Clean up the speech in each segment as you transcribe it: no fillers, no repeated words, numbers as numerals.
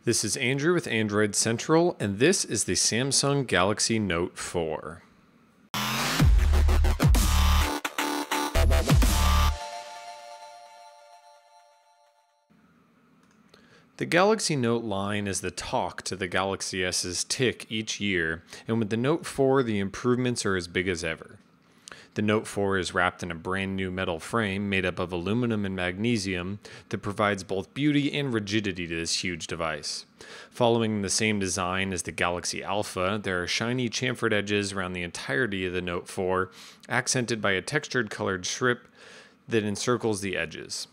This is Andrew with Android Central, and this is the Samsung Galaxy Note 4. The Galaxy Note line is the talk to the Galaxy S's tick each year, and with the Note 4, the improvements are as big as ever. The Note 4 is wrapped in a brand new metal frame made up of aluminum and magnesium that provides both beauty and rigidity to this huge device. Following the same design as the Galaxy Alpha, there are shiny chamfered edges around the entirety of the Note 4, accented by a textured colored strip that encircles the edges.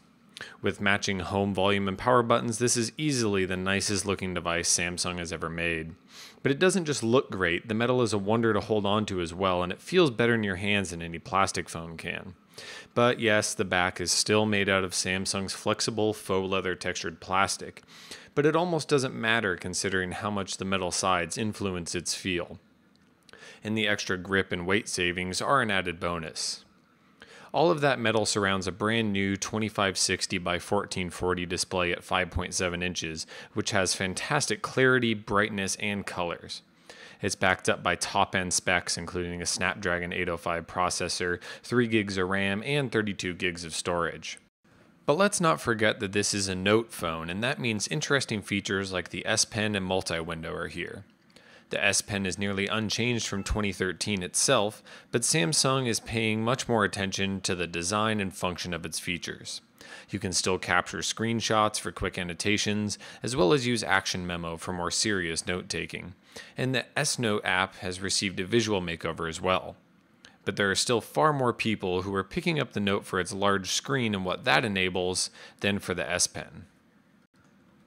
With matching home, volume, and power buttons, this is easily the nicest looking device Samsung has ever made. But it doesn't just look great, the metal is a wonder to hold on to as well, and it feels better in your hands than any plastic phone can. But yes, the back is still made out of Samsung's flexible faux leather textured plastic, but it almost doesn't matter considering how much the metal sides influence its feel. And the extra grip and weight savings are an added bonus. All of that metal surrounds a brand new 2560 by 1440 display at 5.7 inches, which has fantastic clarity, brightness, and colors. It's backed up by top-end specs, including a Snapdragon 805 processor, 3 gigs of RAM, and 32 gigs of storage. But let's not forget that this is a Note phone, and that means interesting features like the S Pen and Multiwindow are here. The S Pen is nearly unchanged from 2013 itself, but Samsung is paying much more attention to the design and function of its features. You can still capture screenshots for quick annotations, as well as use Action Memo for more serious note-taking. And the S Note app has received a visual makeover as well. But there are still far more people who are picking up the Note for its large screen and what that enables than for the S Pen.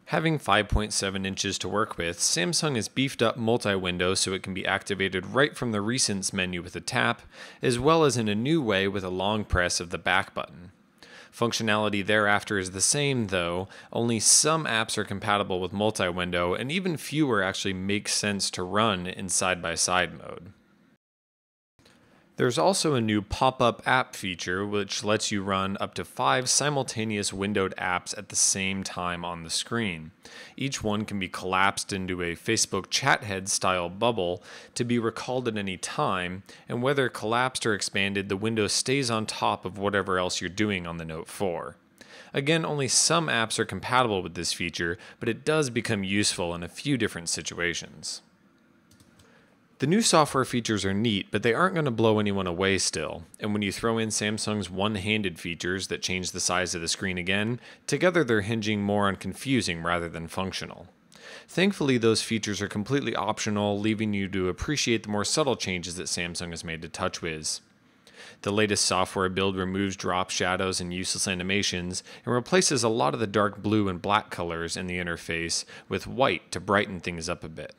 Having 5.7 inches to work with, Samsung has beefed up Multiwindow so it can be activated right from the Recents menu with a tap, as well as in a new way with a long press of the back button. Functionality thereafter is the same though, only some apps are compatible with Multiwindow and even fewer actually make sense to run in side-by-side mode. There's also a new Popup app feature which lets you run up to 5 simultaneous windowed apps at the same time on the screen. Each one can be collapsed into a Facebook chat head style bubble to be recalled at any time, and whether collapsed or expanded, the window stays on top of whatever else you're doing on the Note 4. Again, only some apps are compatible with this feature, but it does become useful in a few different situations. The new software features are neat, but they aren't going to blow anyone away still, and when you throw in Samsung's one-handed features that change the size of the screen again, together they're hinging more on confusing rather than functional. Thankfully, those features are completely optional, leaving you to appreciate the more subtle changes that Samsung has made to TouchWiz. The latest software build removes drop shadows and useless animations, and replaces a lot of the dark blue and black colors in the interface with white to brighten things up a bit.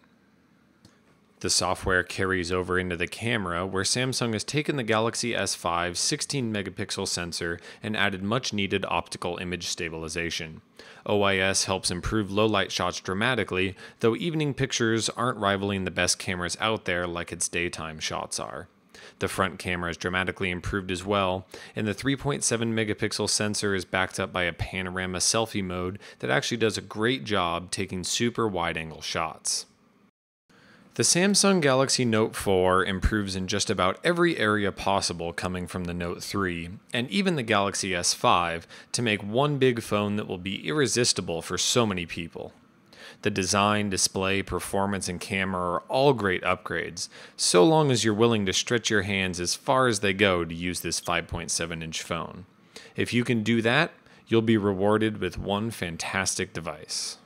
The software carries over into the camera, where Samsung has taken the Galaxy S5's 16-megapixel sensor and added much-needed optical image stabilization. OIS helps improve low-light shots dramatically, though evening pictures aren't rivaling the best cameras out there like its daytime shots are. The front camera is dramatically improved as well, and the 3.7-megapixel sensor is backed up by a panorama selfie mode that actually does a great job taking super wide-angle shots. The Samsung Galaxy Note 4 improves in just about every area possible coming from the Note 3, and even the Galaxy S5, to make one big phone that will be irresistible for so many people. The design, display, performance, and camera are all great upgrades, so long as you're willing to stretch your hands as far as they go to use this 5.7-inch phone. If you can do that, you'll be rewarded with one fantastic device.